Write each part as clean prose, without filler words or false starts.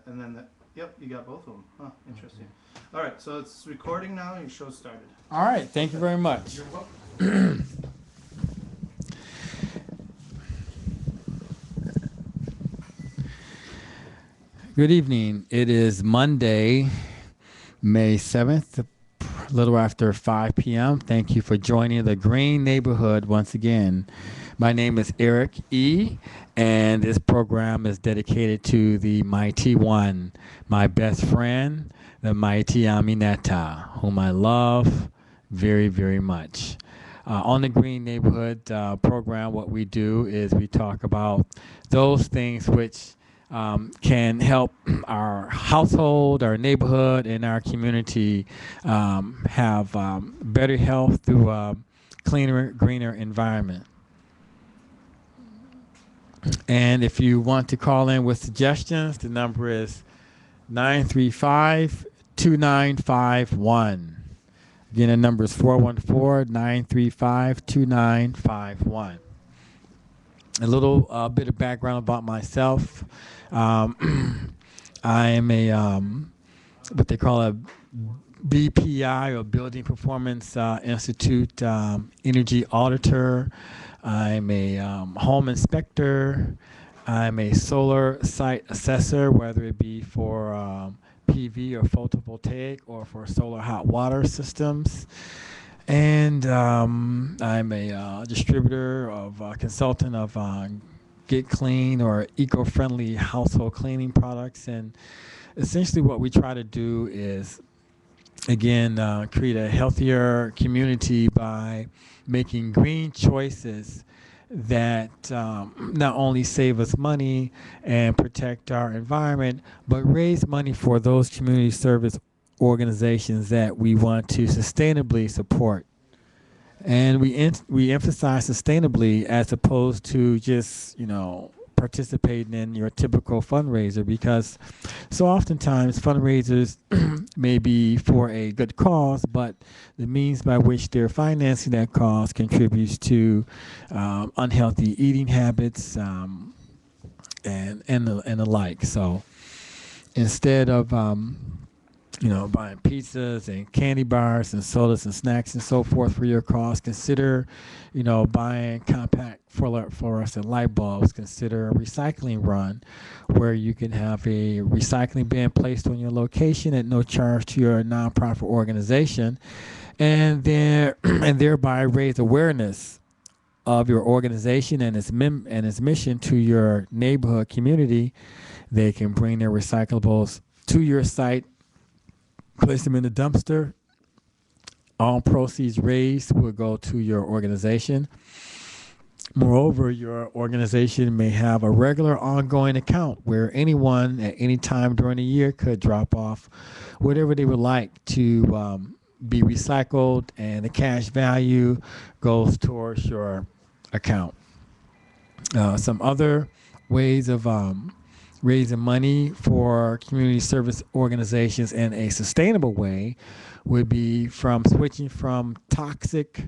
and then yep, you got both of them. Huh, interesting. All right, so it's recording now. Your show started. All right, thank you very much. You're welcome. Good evening. It is Monday, May 7th, a little after 5 p.m. Thank you for joining the Green Neighborhood once again. My name is Eric E., and this program is dedicated to the mighty one, my best friend, the mighty Aminata, whom I love very, very much. On the Green Neighborhood program, what we do is we talk about those things which can help our household, our neighborhood, and our community have better health through a cleaner, greener environment. And if you want to call in with suggestions, the number is 935-2951. Again, the number is 414-935-2951. A little bit of background about myself. I am a what they call a BPI, or Building Performance Institute energy auditor. I'm a home inspector. I'm a solar site assessor, whether it be for PV or photovoltaic or for solar hot water systems. And I'm a distributor of consultant of Get Clean or eco-friendly household cleaning products. And essentially what we try to do is, again, create a healthier community by making green choices that not only save us money and protect our environment, but raise money for those community service organizations that we want to sustainably support. And we emphasize sustainably as opposed to just, participating in your typical fundraiser, because so oftentimes fundraisers may be for a good cause, but the means by which they're financing that cause contributes to unhealthy eating habits and the like. So instead of buying pizzas and candy bars and sodas and snacks and so forth for your cause, consider, buying compact fluorescent light bulbs. Consider a recycling run where you can have a recycling bin placed on your location at no charge to your nonprofit organization, and thereby raise awareness of your organization and its mission to your neighborhood community. They can bring their recyclables to your site, place them in the dumpster. All proceeds raised will go to your organization. Moreover, your organization may have a regular ongoing account where anyone at any time during the year could drop off whatever they would like to be recycled, and the cash value goes towards your account. Some other ways of raising money for community service organizations in a sustainable way would be from switching from toxic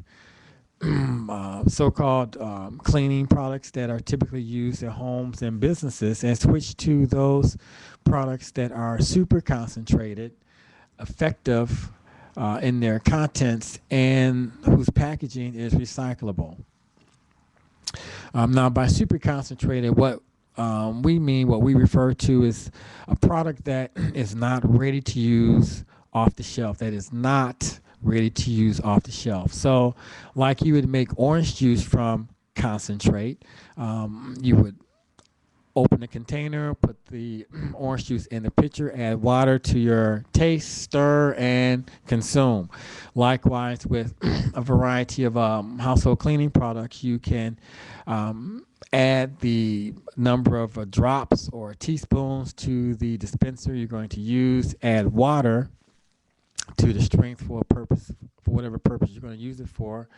so-called cleaning products that are typically used in homes and businesses, and switch to those products that are super concentrated, effective in their contents, and whose packaging is recyclable. Now, by super concentrated, what we refer to is a product that is not ready to use off the shelf, that is not ready to use off the shelf. So like you would make orange juice from concentrate, you would open the container, put the orange juice in the pitcher, add water to your taste, stir, and consume. Likewise, with a variety of household cleaning products, you can add the number of drops or teaspoons to the dispenser you're going to use, add water to the strength for whatever purpose you're going to use it for,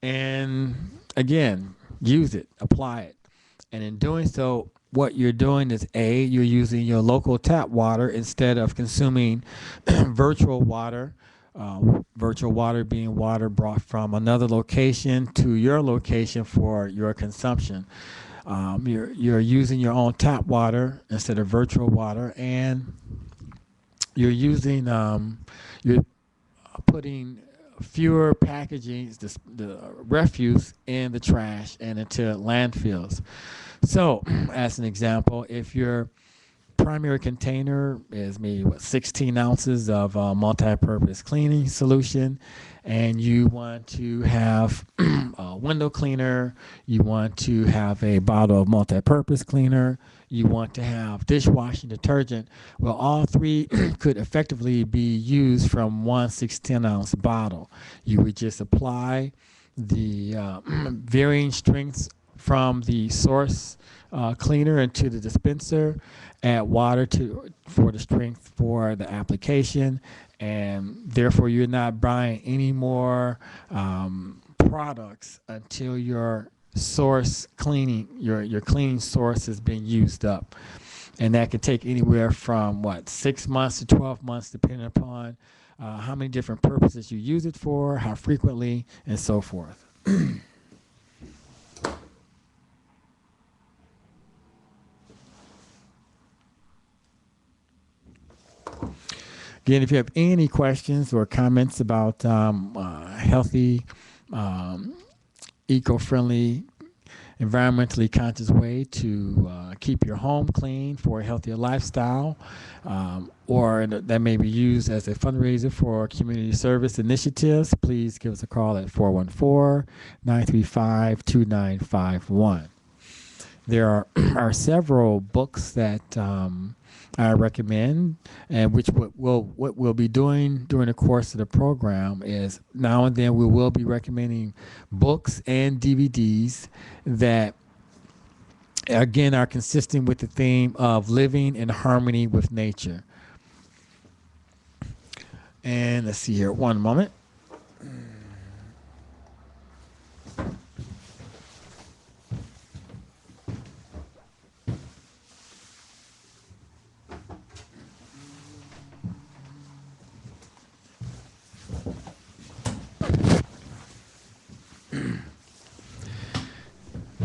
and again, use it, apply it. And in doing so, what you're doing is you're using your local tap water instead of consuming virtual water. Virtual water being water brought from another location to your location for your consumption. You're using your own tap water instead of virtual water, and you're using you're putting fewer packaging, the refuse in the trash and into landfills. So, as an example, if your primary container is maybe 16 ounces of multi-purpose cleaning solution, and you want to have a window cleaner, you want to have a bottle of multi-purpose cleaner, you want to have dishwashing detergent. Well, all three could effectively be used from one 16-ounce bottle. You would just apply the varying strengths from the source cleaner into the dispenser, add water for the strength for the application, and therefore you're not buying any more products until your source cleaning, your cleaning source has been used up. And that could take anywhere from 6 months to 12 months, depending upon how many different purposes you use it for, how frequently, and so forth. Again, if you have any questions or comments about healthy, um, eco-friendly, environmentally conscious way to keep your home clean for a healthier lifestyle, or that may be used as a fundraiser for community service initiatives, please give us a call at 414-935-2951. There are several books that I recommend, and what we'll be doing during the course of the program is now and then we will be recommending books and DVDs that again are consistent with the theme of living in harmony with nature. And let's see here, one moment.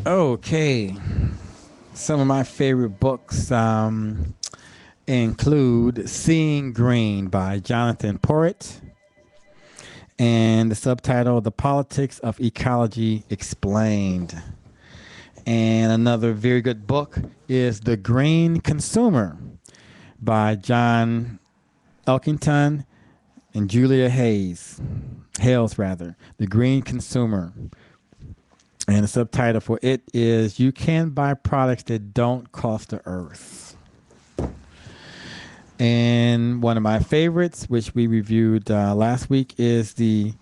Okay, some of my favorite books include Seeing Green by Jonathan Porritt, and the subtitle, The Politics of Ecology Explained. And another very good book is The Green Consumer by John Elkington and Julia Hales, The Green Consumer. And the subtitle for it is You Can Buy Products That Don't Cost the Earth. And one of my favorites, which we reviewed last week, is the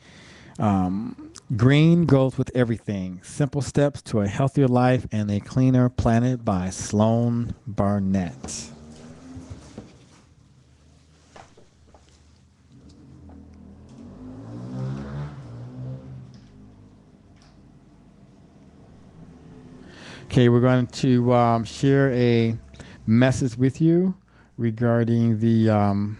Green Goes With Everything, Simple Steps to a Healthier Life and a Cleaner Planet by Sloan Barnett. Okay, we're going to share a message with you regarding the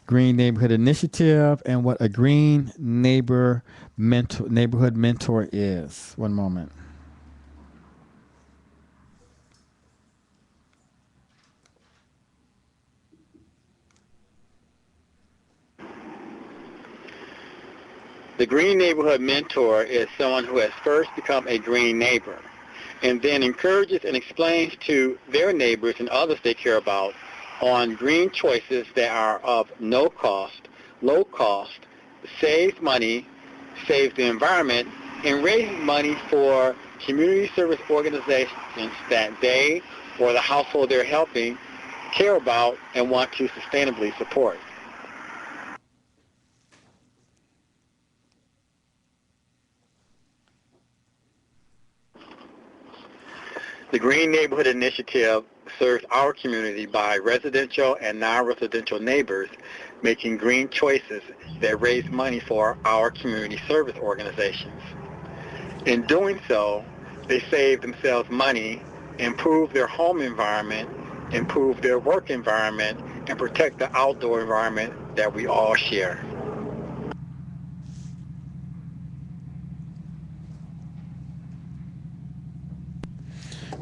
Green Neighborhood Initiative and what a Green Neighborhood Mentor is. One moment. The Green Neighborhood Mentor is someone who has first become a green neighbor and then encourages and explains to their neighbors and others they care about on green choices that are of no cost, low cost, save money, save the environment, and raise money for community service organizations that they or the household they're helping care about and want to sustainably support. The Green Neighborhood Initiative serves our community by residential and non-residential neighbors making green choices that raise money for our community service organizations. In doing so, they save themselves money, improve their home environment, improve their work environment, and protect the outdoor environment that we all share.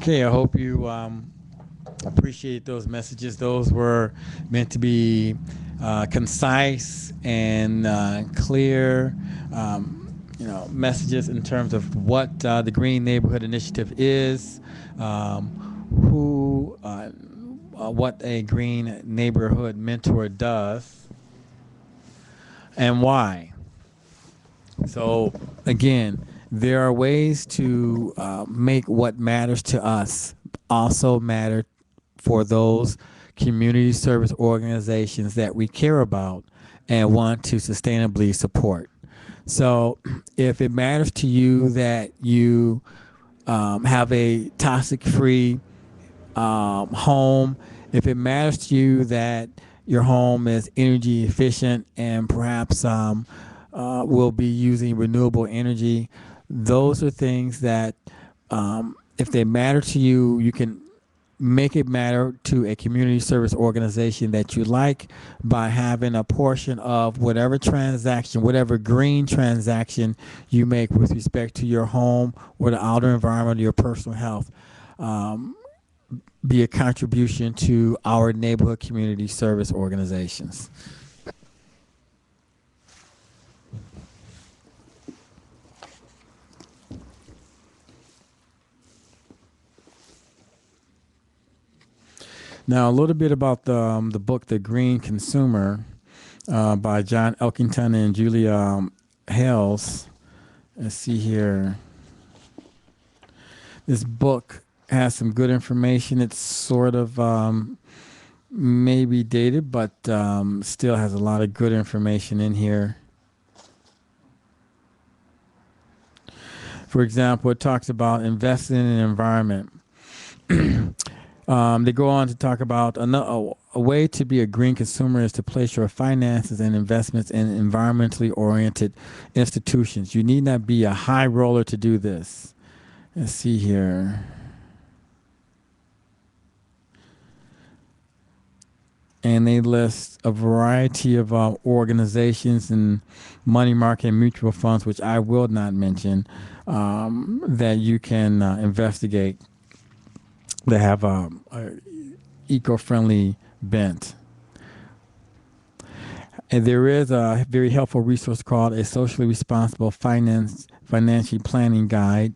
Okay, I hope you appreciate those messages. Those were meant to be concise and clear, messages in terms of what the Green Neighborhood Initiative is, what a Green Neighborhood Mentor does, and why. So, again, there are ways to make what matters to us also matter for those community service organizations that we care about and want to sustainably support. So, if it matters to you that you have a toxic free home, if it matters to you that your home is energy efficient and perhaps will be using renewable energy, those are things that, if they matter to you, you can make it matter to a community service organization that you like by having a portion of whatever transaction, whatever green transaction you make with respect to your home or the outer environment or your personal health, be a contribution to our neighborhood community service organizations. Now, a little bit about the book, The Green Consumer, by John Elkington and Julia Hales. Let's see here. This book has some good information. It's sort of maybe dated, but still has a lot of good information in here. For example, it talks about investing in the environment. They go on to talk about a way to be a green consumer is to place your finances and investments in environmentally oriented institutions. You need not be a high roller to do this. Let's see here. And they list a variety of organizations and money market and mutual funds, which I will not mention, that you can investigate that have a eco-friendly bent. And there is a very helpful resource called a socially responsible financial planning guide,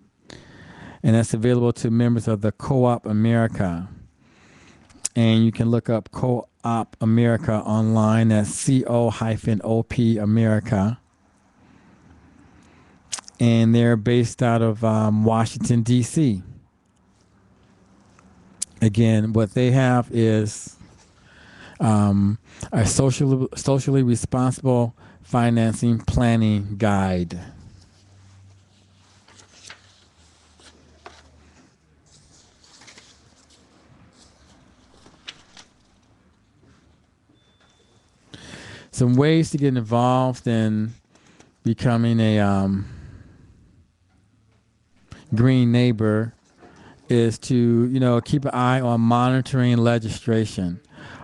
and that's available to members of the Co-op America. And you can look up Co-op America online. That's CO-OP America. And they're based out of Washington, D.C. Again, what they have is a socially responsible financing planning guide. Some ways to get involved in becoming a green neighbor is to, keep an eye on monitoring legislation.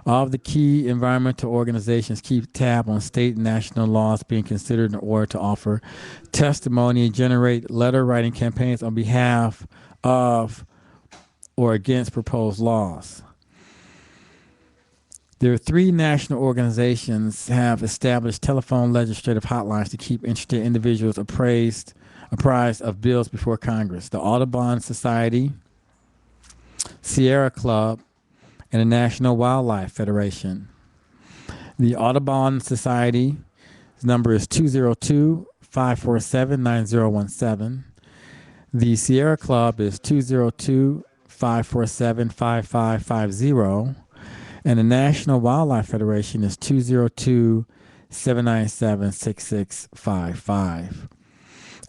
All of the key environmental organizations keep tab on state and national laws being considered in order to offer testimony and generate letter writing campaigns on behalf of or against proposed laws. There are 3 national organizations have established telephone legislative hotlines to keep interested individuals apprised of bills before Congress: the Audubon Society, Sierra Club, and the National Wildlife Federation. The Audubon Society's number is 202-547-9017. The Sierra Club is 202-547-5550. And the National Wildlife Federation is 202-797-6655.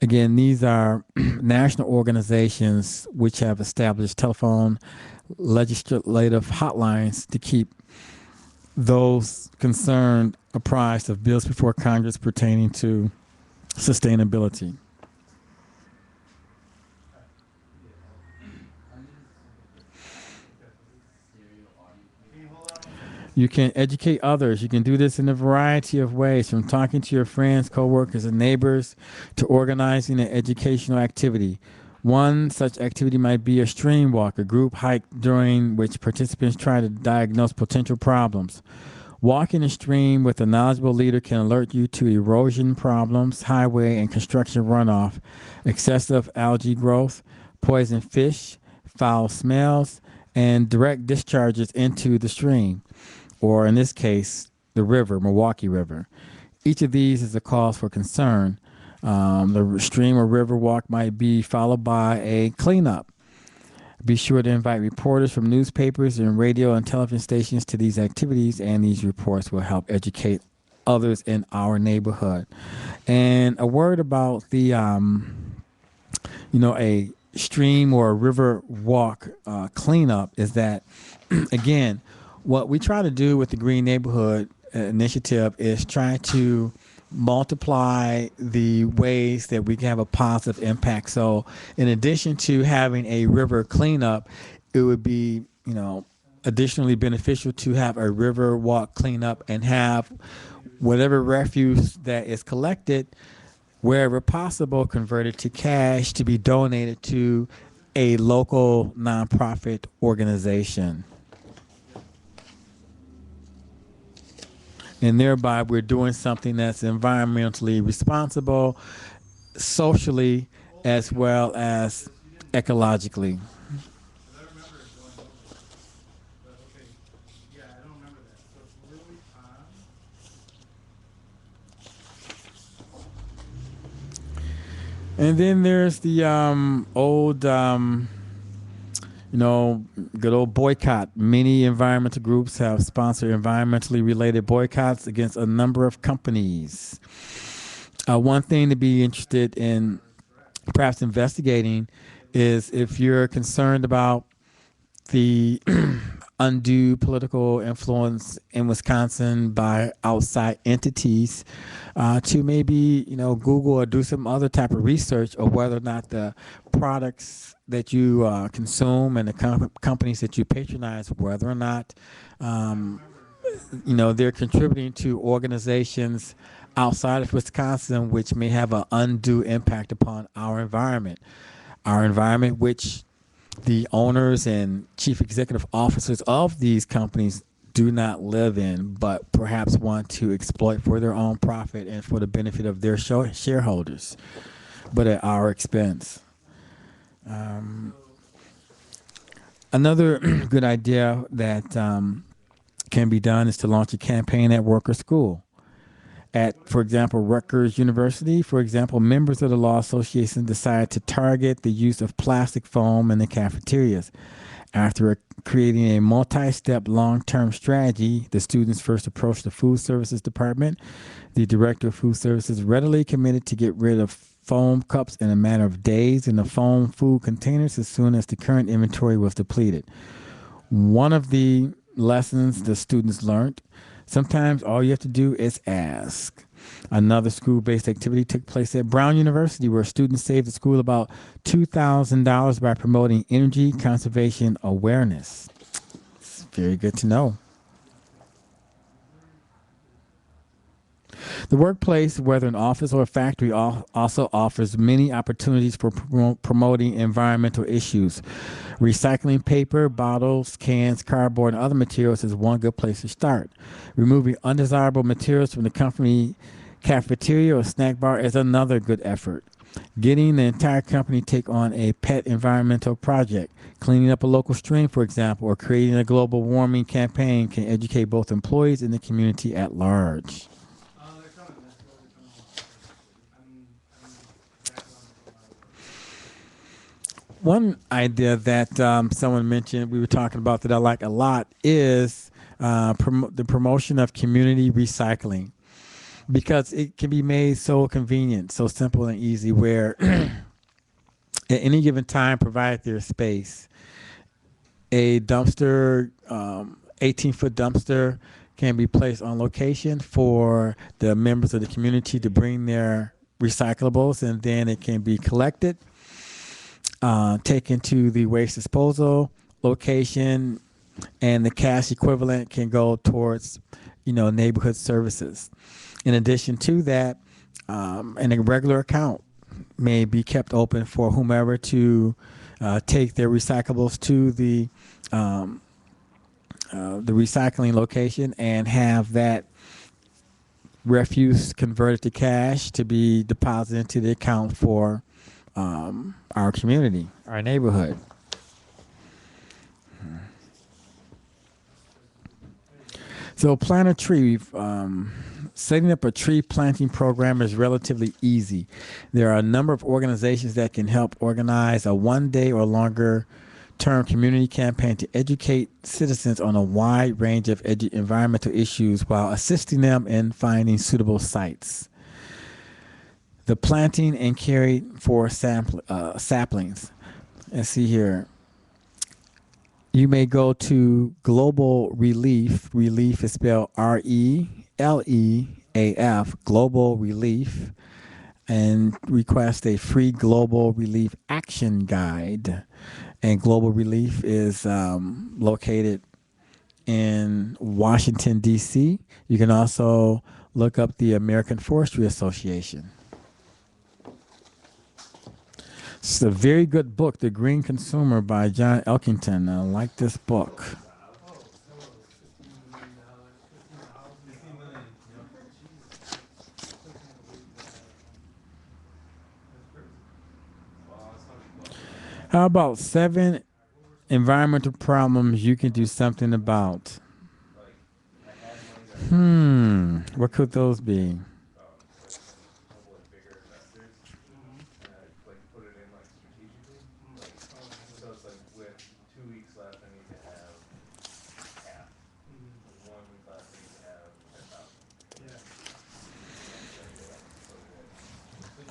Again, these are national organizations which have established telephone legislative hotlines to keep those concerned apprised of bills before Congress pertaining to sustainability. You can educate others. You can do this in a variety of ways, from talking to your friends, coworkers, and neighbors to organizing an educational activity. One such activity might be a stream walk, a group hike during which participants try to diagnose potential problems. Walking a stream with a knowledgeable leader can alert you to erosion problems, highway and construction runoff, excessive algae growth, poison fish, foul smells, and direct discharges into the stream, or in this case, the river, Milwaukee River. Each of these is a cause for concern. The stream or river walk might be followed by a cleanup. Be sure to invite reporters from newspapers and radio and television stations to these activities, and these reports will help educate others in our neighborhood. And a word about the, a stream or a river walk cleanup is that, again, what we try to do with the Green Neighborhood Initiative is try to multiply the ways that we can have a positive impact. So in addition to having a river cleanup, it would be, additionally beneficial to have a river walk cleanup and have whatever refuse that is collected, wherever possible, converted to cash to be donated to a local nonprofit organization. And thereby we're doing something that's environmentally responsible, socially, as well as ecologically. And then there's the old, good old boycott. Many environmental groups have sponsored environmentally related boycotts against a number of companies. One thing to be interested in perhaps investigating is if you're concerned about the undue political influence in Wisconsin by outside entities, to maybe Google or do some other type of research of whether or not the products that you consume and the companies that you patronize, whether or not they're contributing to organizations outside of Wisconsin which may have an undue impact upon our environment. Our environment, which the owners and chief executive officers of these companies do not live in, but perhaps want to exploit for their own profit and for the benefit of their shareholders, but at our expense. Another good idea that can be done is to launch a campaign at work or school. At, for example, Rutgers University, for example, members of the Law Association decided to target the use of plastic foam in the cafeterias. After creating a multi-step long-term strategy, the students first approached the Food Services Department. The Director of Food Services readily committed to get rid of foam cups in a matter of days and the foam food containers as soon as the current inventory was depleted. One of the lessons the students learned: sometimes all you have to do is ask. Another school-based activity took place at Brown University, where students saved the school about $2,000 by promoting energy conservation awareness. It's very good to know. The workplace, whether an office or a factory, also offers many opportunities for promoting environmental issues. Recycling paper, bottles, cans, cardboard, and other materials is one good place to start. Removing undesirable materials from the company cafeteria or snack bar is another good effort. Getting the entire company to take on a pet environmental project, cleaning up a local stream, for example, or creating a global warming campaign can educate both employees and the community at large. One idea that someone mentioned, we were talking about, that I like a lot is the promotion of community recycling, because it can be made so convenient, so simple and easy, where at any given time, provided there's space, a dumpster, 18-foot dumpster can be placed on location for the members of the community to bring their recyclables, and then it can be collected, taken to the waste disposal location, and the cash equivalent can go towards, neighborhood services. In addition to that, in a regular account, may be kept open for whomever to take their recyclables to the recycling location and have that refuse converted to cash to be deposited into the account for our community, our neighborhood. So plant a tree. Setting up a tree planting program is relatively easy. There are a number of organizations that can help organize a one-day or longer term community campaign to educate citizens on a wide range of environmental issues while assisting them in finding suitable sites. The planting and caring for saplings. Let's see here. You may go to Global Relief. Relief is spelled RELEAF, Global Relief, and request a free Global Relief Action Guide. And Global Relief is located in Washington, D.C. You can also look up the American Forestry Association. It's a very good book, The Green Consumer by John Elkington. I like this book. How about 7 environmental problems you can do something about? What could those be?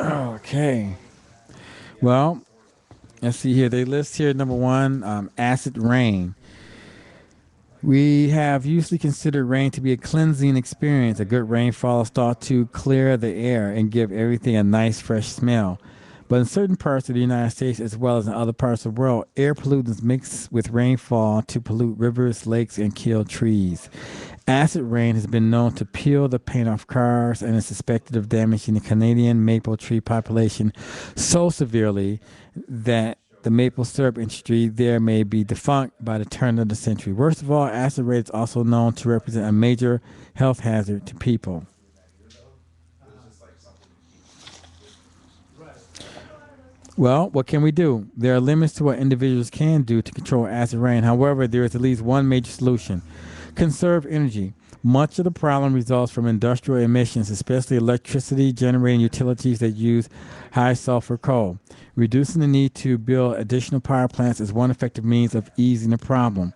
Okay. Well, let's see here. They list here number 1, acid rain. We have usually considered rain to be a cleansing experience. A good rainfall is thought to clear the air and give everything a nice fresh smell. But in certain parts of the United States, as well as in other parts of the world, air pollutants mix with rainfall to pollute rivers, lakes, and kill trees. Acid rain has been known to peel the paint off cars and is suspected of damaging the Canadian maple tree population so severely that the maple syrup industry there may be defunct by the turn of the century. Worst of all, acid rain is also known to represent a major health hazard to people. Well, what can we do? There are limits to what individuals can do to control acid rain. However, there is at least one major solution. Conserve energy. Much of the problem results from industrial emissions, especially electricity generating utilities that use high sulfur coal. Reducing the need to build additional power plants is one effective means of easing the problem.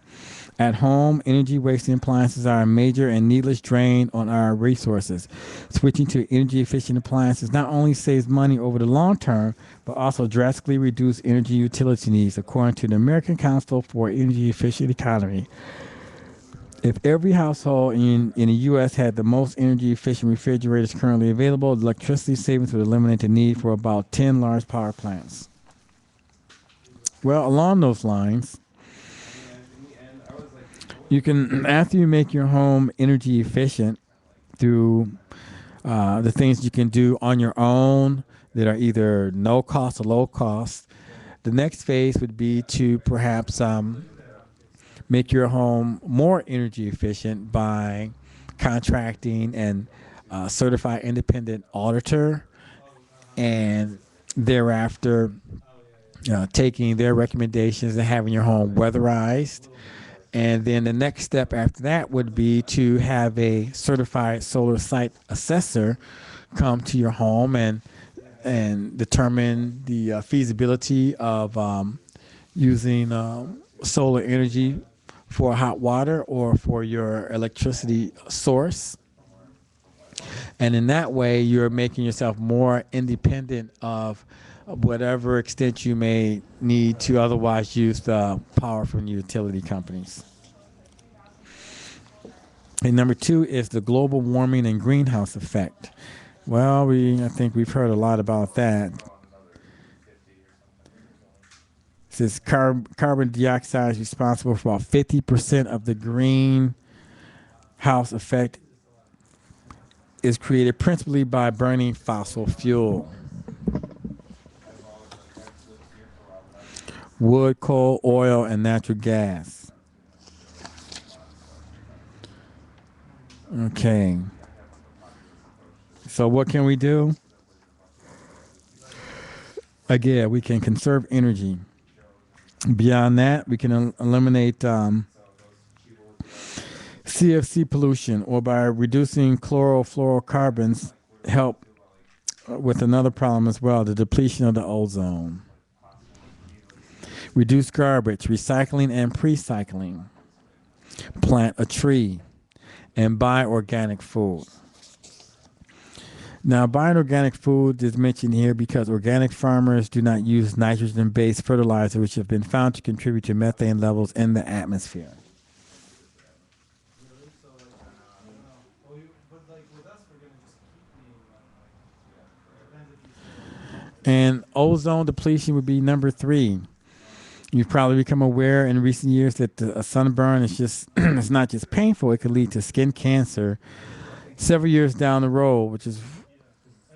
At home, energy wasting appliances are a major and needless drain on our resources. Switching to energy efficient appliances not only saves money over the long term, but also drastically reduces energy utility needs, according to the American Council for Energy Efficient Economy. If every household in the U.S. had the most energy-efficient refrigerators currently available, electricity savings would eliminate the need for about 10 large power plants. Well, along those lines, you can, after you make your home energy efficient through the things you can do on your own that are either no cost or low cost, the next phase would be to perhaps make your home more energy efficient by contracting and certified independent auditor, and thereafter taking their recommendations and having your home weatherized. And then the next step after that would be to have a certified solar site assessor come to your home and determine the feasibility of using solar energy for hot water or for your electricity source. And in that way, you're making yourself more independent of whatever extent you may need to otherwise use the power from utility companies. And number 2 is the global warming and greenhouse effect. Well, I think we've heard a lot about that. It says carbon dioxide is responsible for about 50% of the greenhouse effect is created principally by burning fossil fuel. wood, coal, oil, and natural gas. Okay. So what can we do? Again, we can conserve energy. Beyond that, we can eliminate CFC pollution, or by reducing chlorofluorocarbons, help with another problem as well, the depletion of the ozone. Reduce garbage, recycling and pre-cycling. Plant a tree and buy organic food. Now, buying organic food is mentioned here because organic farmers do not use nitrogen-based fertilizer, which have been found to contribute to methane levels in the atmosphere. And ozone depletion would be number 3. You've probably become aware in recent years that a sunburn is just it's not just painful, it could lead to skin cancer several years down the road, which is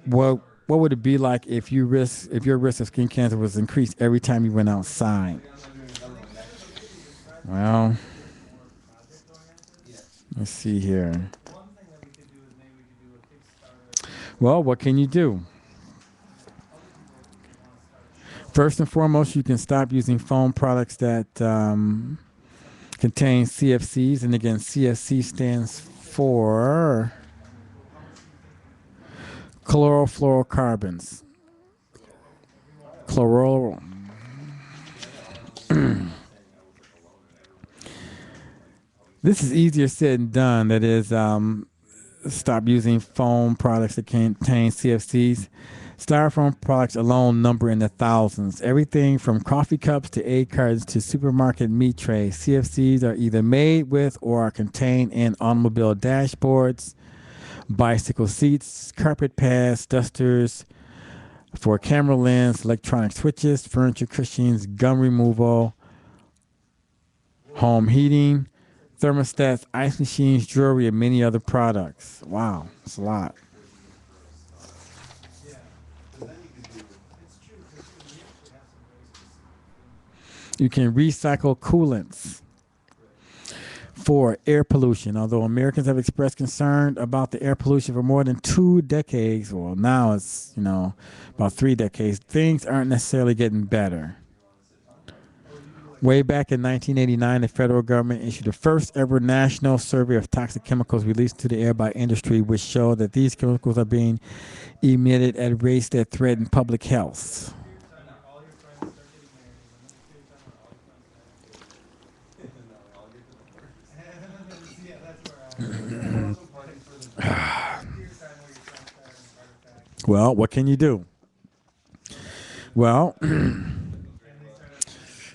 what would it be like if your risk of skin cancer was increased every time you went outside? Well, let's see here. Well, what can you do? First and foremost, you can stop using foam products that contain CFCs. And again, CFC stands for chlorofluorocarbons. This is easier said than done. That is, stop using foam products that contain CFCs. Styrofoam products alone number in the thousands. Everything from coffee cups to egg cartons to supermarket meat trays. CFCs are either made with or are contained in automobile dashboards, bicycle seats, carpet pads, dusters for camera lens, electronic switches, furniture cushions, gum removal, home heating, thermostats, ice machines, jewelry, and many other products. Wow, it's a lot. You can recycle coolants. For air pollution, although Americans have expressed concern about the air pollution for more than 2 decades, well, now it's, about 3 decades, things aren't necessarily getting better. Way back in 1989, the federal government issued the first ever national survey of toxic chemicals released to the air by industry, which showed that these chemicals are being emitted at rates that threaten public health. Well, what can you do? Well,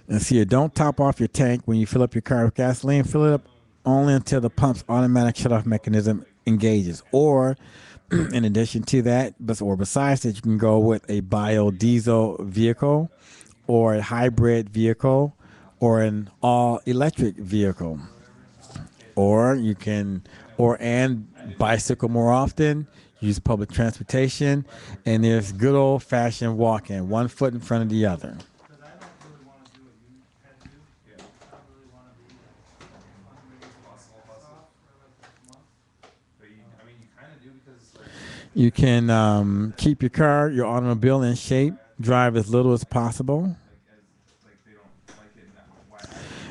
let's see here. Don't top off your tank when you fill up your car with gasoline. Fill it up only until the pump's automatic shutoff mechanism engages. Or, in addition to that, besides that, you can go with a biodiesel vehicle, or a hybrid vehicle, or an all-electric vehicle. Or you can, and bicycle more often. Use public transportation, and there's good old-fashioned walking, one foot in front of the other. You can keep your automobile in shape, drive as little as possible.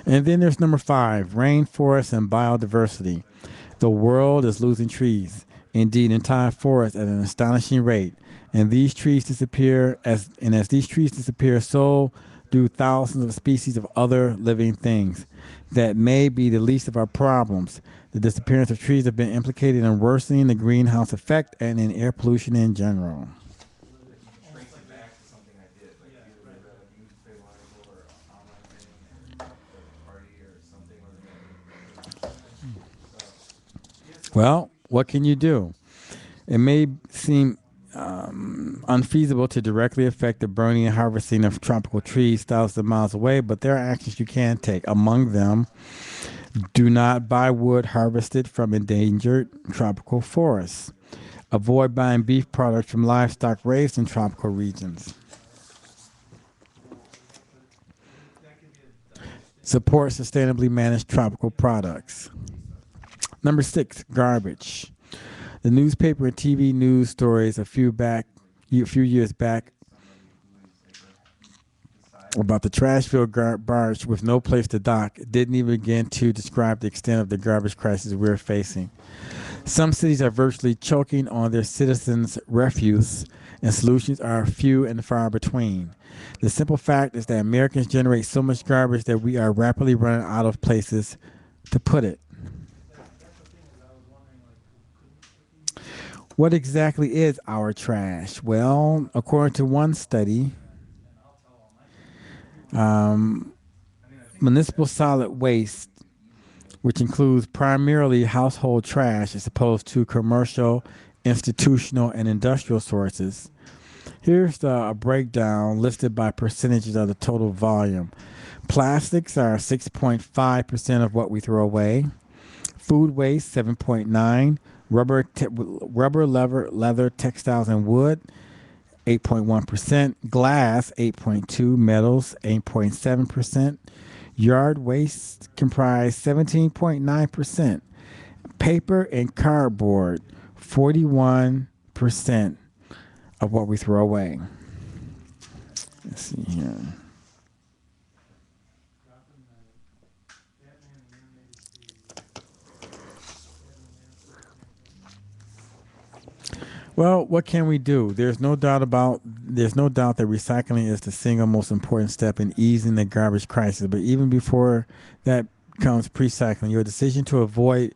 And then there's number 5, rainforests and biodiversity. The world is losing trees. Indeed, entire forests at an astonishing rate. And these trees disappear as these trees disappear, so do thousands of species of other living things. That may be the least of our problems. The disappearance of trees have been implicated in worsening the greenhouse effect and in air pollution in general. Well, what can you do? It may seem unfeasible to directly affect the burning and harvesting of tropical trees thousands of miles away, but there are actions you can take. Among them, do not buy wood harvested from endangered tropical forests. Avoid buying beef products from livestock raised in tropical regions. Support sustainably managed tropical products. Number 6, garbage. The newspaper and TV news stories a few years back about the trash-filled barge with no place to dock didn't even begin to describe the extent of the garbage crisis we're facing. Some cities are virtually choking on their citizens' refuse, and solutions are few and far between. The simple fact is that Americans generate so much garbage that we are rapidly running out of places to put it. What exactly is our trash? Well, according to one study, municipal solid waste, which includes primarily household trash as opposed to commercial, institutional, and industrial sources. Here's a breakdown listed by percentages of the total volume. Plastics are 6.5% of what we throw away. Food waste, 7.9%. Rubber, leather, textiles, and wood, 8.1%. Glass, 8.2%. Metals, 8.7%. Yard waste comprise 17.9%. Paper and cardboard, 41% of what we throw away. Let's see here. Well, what can we do? There's no doubt that recycling is the single most important step in easing the garbage crisis. But even before that comes pre-cycling, your decision to avoid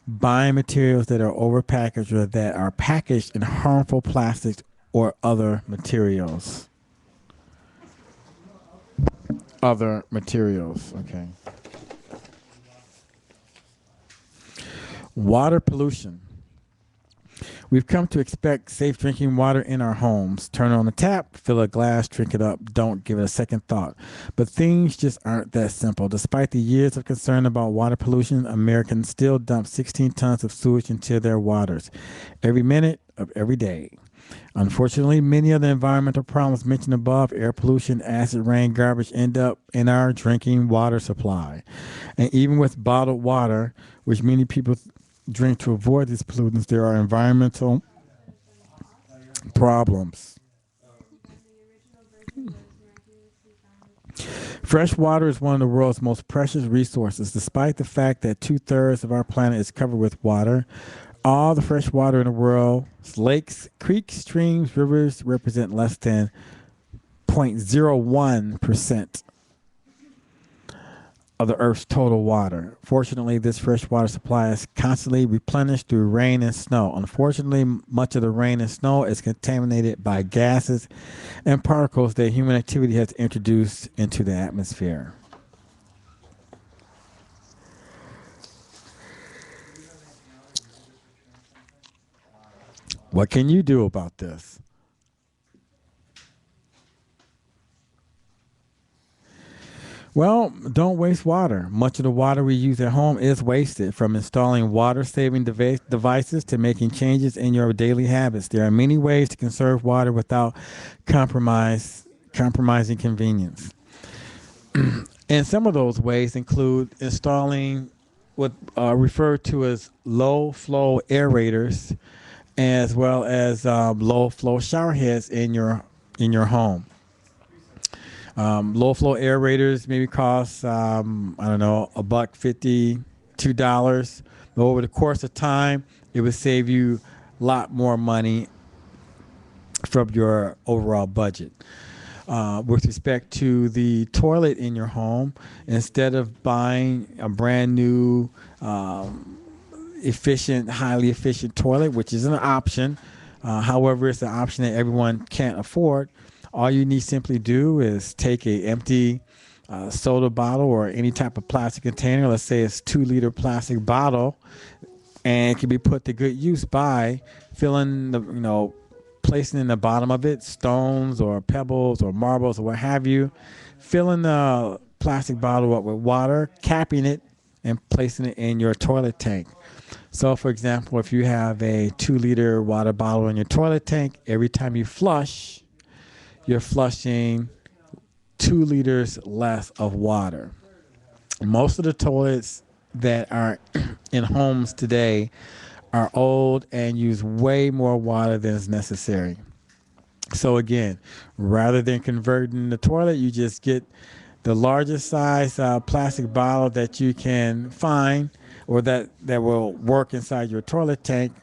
buying materials that are overpackaged or that are packaged in harmful plastics or other materials. Okay. Water pollution. We've come to expect safe drinking water in our homes. Turn on the tap, fill a glass, drink it up. Don't give it a second thought. But things just aren't that simple. Despite the years of concern about water pollution, Americans still dump 16 tons of sewage into their waters every minute of every day. Unfortunately, many of the environmental problems mentioned above, air pollution, acid rain, garbage, end up in our drinking water supply. And even with bottled water, which many people drink to avoid these pollutants, there are environmental problems. Fresh water is one of the world's most precious resources. Despite the fact that 2/3 of our planet is covered with water, all the fresh water in the world's lakes, creeks, streams, rivers represent less than 0.01% of the Earth's total water. Fortunately, this fresh water supply is constantly replenished through rain and snow. Unfortunately, much of the rain and snow is contaminated by gases and particles that human activity has introduced into the atmosphere. What can you do about this? Well, don't waste water. Much of the water we use at home is wasted. From installing water-saving devices to making changes in your daily habits, there are many ways to conserve water without compromising convenience. And some of those ways include installing what are referred to as low-flow aerators, as well as low-flow shower heads in your home. Low flow aerators maybe cost $1.50, $2. But over the course of time, it would save you a lot more money from your overall budget. With respect to the toilet in your home, instead of buying a brand new highly efficient toilet, which is an option, however, it's an option that everyone can't afford. All you need simply do is take a empty soda bottle or any type of plastic container. Let's say it's 2-liter plastic bottle, and it can be put to good use by placing in the bottom of it stones or pebbles or marbles or what have you. Filling the plastic bottle up with water, capping it, and placing it in your toilet tank. So, for example, if you have a 2-liter water bottle in your toilet tank, every time you flush, you're flushing 2 liters less of water. Most of the toilets that are in homes today are old and use way more water than is necessary. So again, rather than converting the toilet, you just get the largest size plastic bottle that you can find, or that will work inside your toilet tank.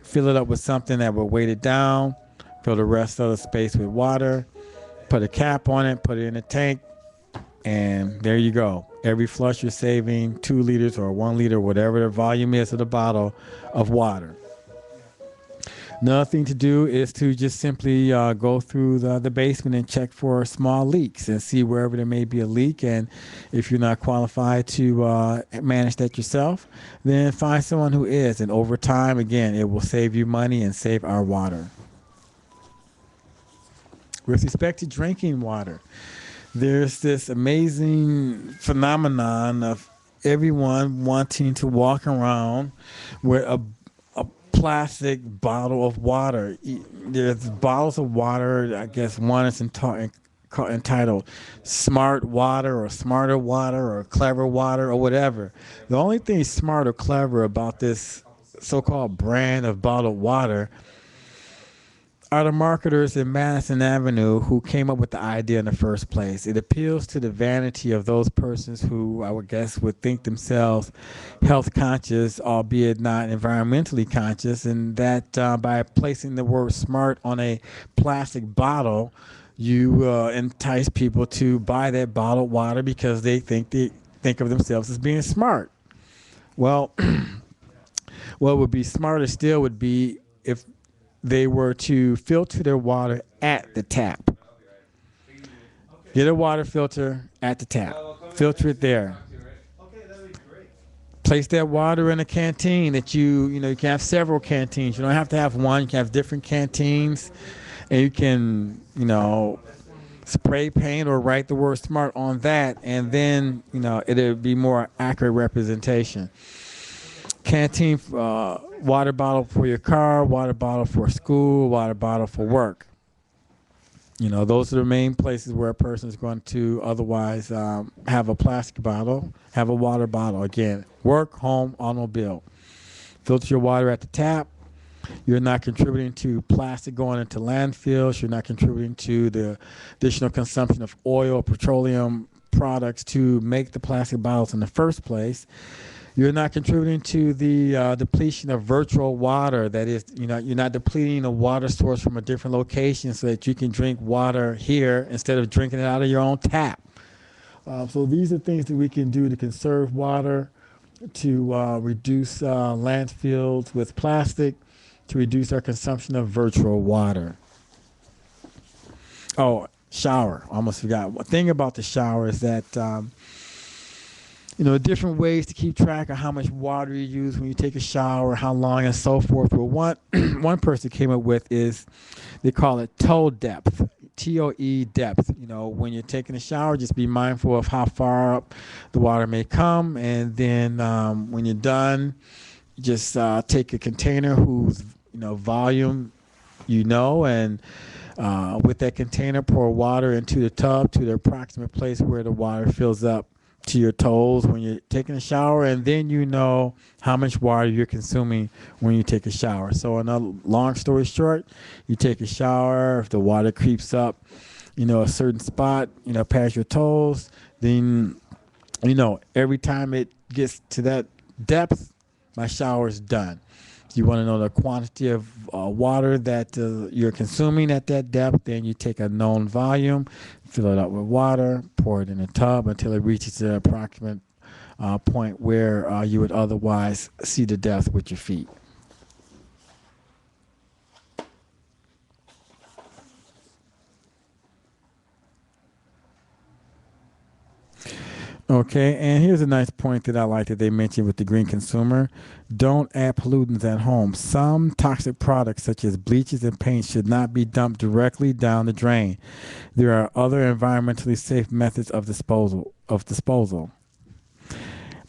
Fill it up with something that will weight it down. Fill the rest of the space with water. Put a cap on it. Put it in a tank, and there you go. Every flush you're saving 2 liters or 1 liter, whatever the volume is of the bottle of water. Another thing to do is to just simply go through the basement and check for small leaks and see wherever there may be a leak. And if you're not qualified to manage that yourself, then find someone who is. And over time, again, it will save you money and save our water. With respect to drinking water, there's this amazing phenomenon of everyone wanting to walk around with a plastic bottle of water. There's bottles of water. I guess one is entitled Smart Water or Smarter Water or Clever Water or whatever. The only thing smart or clever about this so-called brand of bottled water are the marketers in Madison Avenue who came up with the idea in the first place. It appeals to the vanity of those persons who I would guess would think themselves health conscious, albeit not environmentally conscious, and that by placing the word smart on a plastic bottle, you entice people to buy that bottled water because they think of themselves as being smart. Well, what would be smarter still would be if they were to filter their water at the tap. Get a water filter at the tap. Filter it there. Okay, that'd be great. Place that water in a canteen that you can have several canteens. You don't have to have one. You can have different canteens. And you can, spray paint or write the word smart on that. And then, it'll be more accurate representation. Canteen, water bottle for your car, water bottle for school, water bottle for work. Those are the main places where a person is going to otherwise have a plastic bottle, have a water bottle. Again, work, home, automobile. Filter your water at the tap. You're not contributing to plastic going into landfills. You're not contributing to the additional consumption of oil or petroleum products to make the plastic bottles in the first place. You're not contributing to the depletion of virtual water. That is, you're not depleting a water source from a different location so that you can drink water here instead of drinking it out of your own tap. So these are things that we can do to conserve water, to reduce landfills with plastic, to reduce our consumption of virtual water. Oh, shower. Almost forgot. One thing about the shower is that different ways to keep track of how much water you use when you take a shower, how long, and so forth. Well, one person came up with is they call it toe depth, TOE depth. When you're taking a shower, just be mindful of how far up the water may come, and then when you're done, just take a container whose volume and with that container, pour water into the tub to the approximate place where the water fills up to your toes when you're taking a shower, and then how much water you're consuming when you take a shower. So another long story short, you take a shower, if the water creeps up, a certain spot, past your toes, then, every time it gets to that depth, my shower is done. You want to know the quantity of water that you're consuming at that depth, then you take a known volume, fill it up with water, pour it in a tub until it reaches the approximate point where you would otherwise see the depth with your feet. Okay, and here's a nice point that I like that they mentioned with the green consumer. Don't add pollutants at home. Some toxic products such as bleaches and paints should not be dumped directly down the drain. There are other environmentally safe methods of disposal.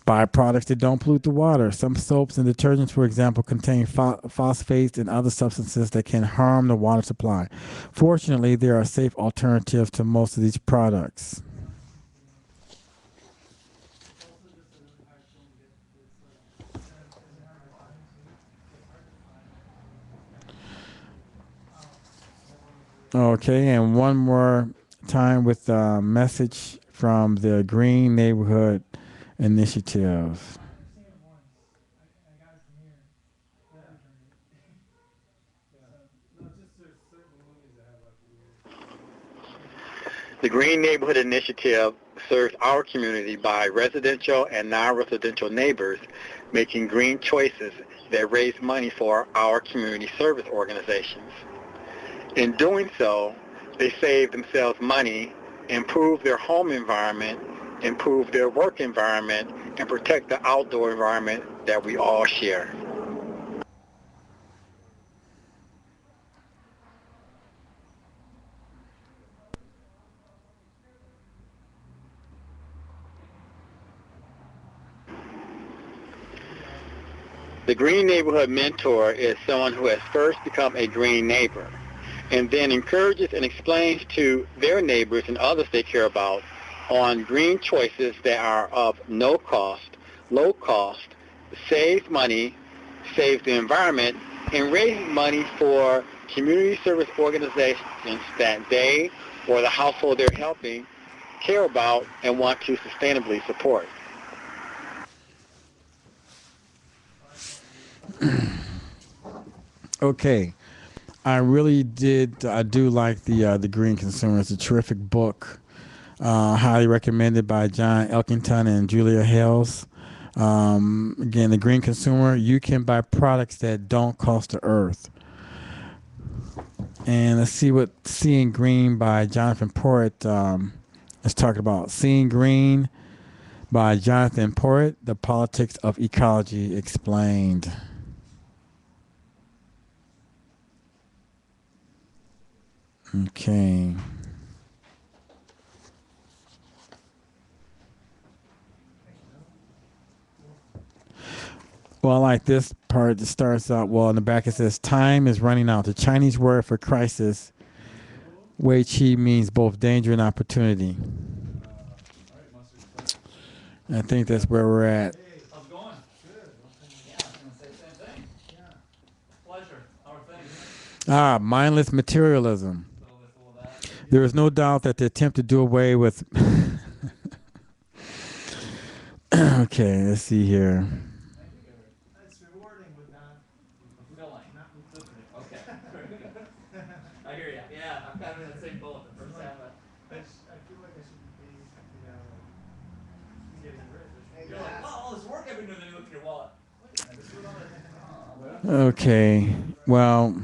Buy products that don't pollute the water. Some soaps and detergents, for example, contain phosphates and other substances that can harm the water supply. Fortunately, there are safe alternatives to most of these products. Okay, and one more time with a message from the Green Neighborhood Initiative. The Green Neighborhood Initiative serves our community by residential and non-residential neighbors making green choices that raise money for our community service organizations. In doing so, they save themselves money, improve their home environment, improve their work environment, and protect the outdoor environment that we all share. The Green Neighborhood Mentor is someone who has first become a green neighbor and then encourages and explains to their neighbors and others they care about on green choices that are of no cost, low cost, save money, save the environment, and raise money for community service organizations that they or the household they're helping care about and want to sustainably support. Okay, I really did. I do like the Green Consumer. It's a terrific book. Highly recommended by John Elkington and Julia Hales. Again, the Green Consumer. You can buy products that don't cost the earth. And let's see what Seeing Green by Jonathan Porritt is talking about. Seeing Green by Jonathan Porritt, The Politics of Ecology Explained. Okay. Well, I like this part that starts out, well, in the back it says, time is running out. The Chinese word for crisis, Wei Qi, means both danger and opportunity. I think that's where we're at. How's it going? Good. Yeah, I was going to say the same thing. Yeah. Pleasure. How are things? Mindless materialism. There is no doubt that the attempt to do away with. Okay, let's see here. It's rewarding, but not Fulfilling. not lucrative. Okay. I hear you. Yeah, I'm kind of in the same boat. The first half, I feel like I should be, getting rich. you're like, wow, all this work I've been doing, then you look at your wallet. Wait a minute, this is all Okay, well,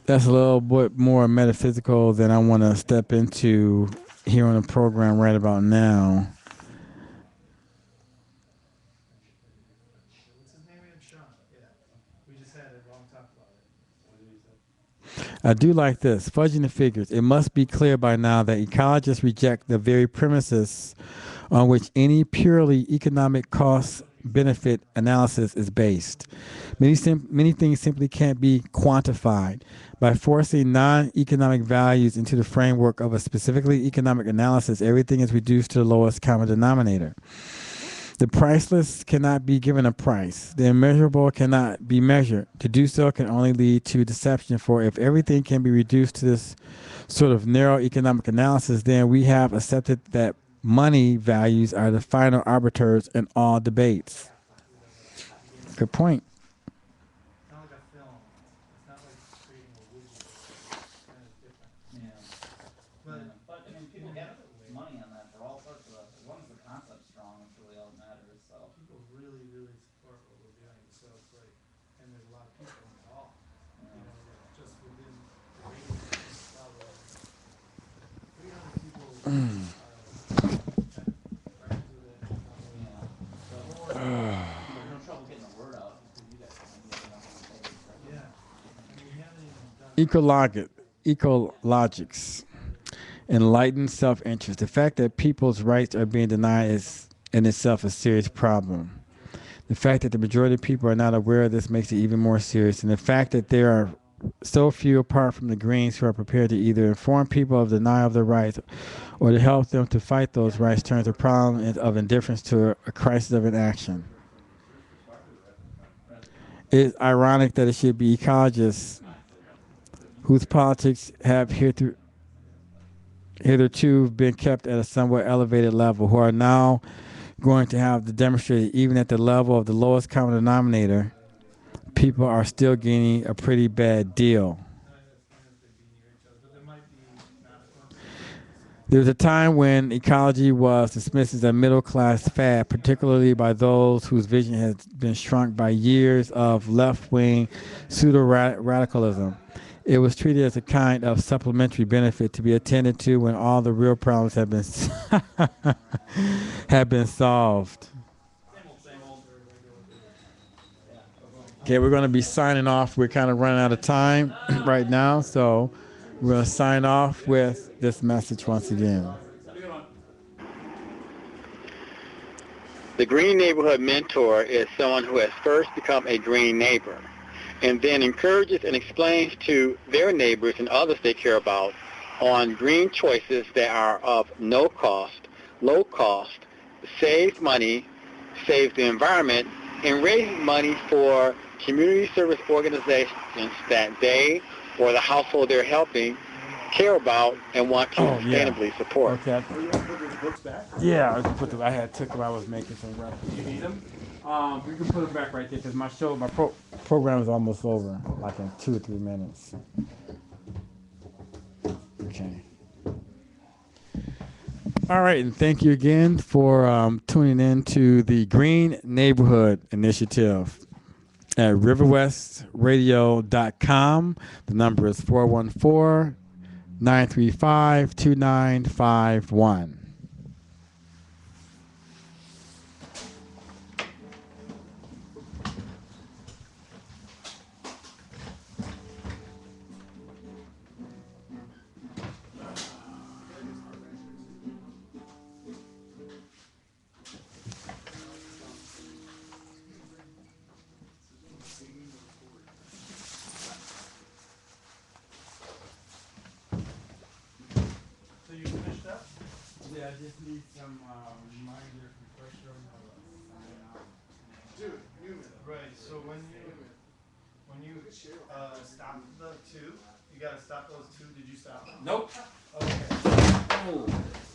that's a little bit more metaphysical than I want to step into here on the program right about now. What's his name again? Sean. Yeah. We just had a long talk about it. I do like this. Fudging the figures. It must be clear by now that ecologists reject the very premises on which any purely economic cost benefit analysis is based. Many things simply can't be quantified. By forcing non-economic values into the framework of a specifically economic analysis, everything is reduced to the lowest common denominator. The priceless cannot be given a price. The immeasurable cannot be measured. To do so can only lead to deception, for if everything can be reduced to this sort of narrow economic analysis, then we have accepted that money values are the final arbiters in all debates. Good point. It's not like a film. It's not like creating a widget. It's kind of different. Yeah. But But I mean, people get money on that for all sorts of stuff. As long as the concept's strong, that's really all that matters. So. people really, really support what we're doing. So it's like, and there's a lot of people in the hall. Just within the radius, probably 300 people are kind of friends with it. Yeah. So, Or, you're no trouble getting the word out because you guys can get enough on the page. yeah. I mean, we haven't even done. Ecologics. Enlightened self-interest. The fact that people's rights are being denied is in itself a serious problem. The fact that the majority of people are not aware of this makes it even more serious. And the fact that there are so few apart from the Greens who are prepared to either inform people of the denial of their rights or to help them to fight those rights turns a problem of indifference to a crisis of inaction. It's ironic that it should be ecologists whose politics have hitherto been kept at a somewhat elevated level, who are now going to have to demonstrate even at the level of the lowest common denominator, people are still getting a pretty bad deal. There was a time when ecology was dismissed as a middle-class fad, particularly by those whose vision has been shrunk by years of left-wing pseudo-radicalism. It was treated as a kind of supplementary benefit to be attended to when all the real problems have been have been solved. Same old. Okay, we're going to be signing off. We're kind of running out of time right now, so we're going to sign off with this message once again. Have a good one. The green neighborhood mentor is someone who has first become a green neighbor and then encourages and explains to their neighbors and others they care about on green choices that are of no cost, low cost, save money, save the environment, and raise money for community service organizations that they or the household they're helping care about and want to sustainably support. Okay. Are you going to put those books back? Yeah, I put them. I had took them. I was making some references. You need them? We can put them back right there because my program is almost over, like in 2 or 3 minutes. Okay. All right, and thank you again for tuning in to the Green Neighborhood Initiative at riverwestradio.com. The number is 414-935-2951. So you finished up? Yeah, I just need some reminder refresher on how to sign out. Dude, Newman. Right. So when you stop the two, you gotta stop those two. Did you stop them? Nope. Okay. Oh.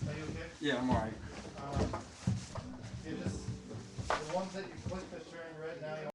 Are you okay? Yeah, I'm all right.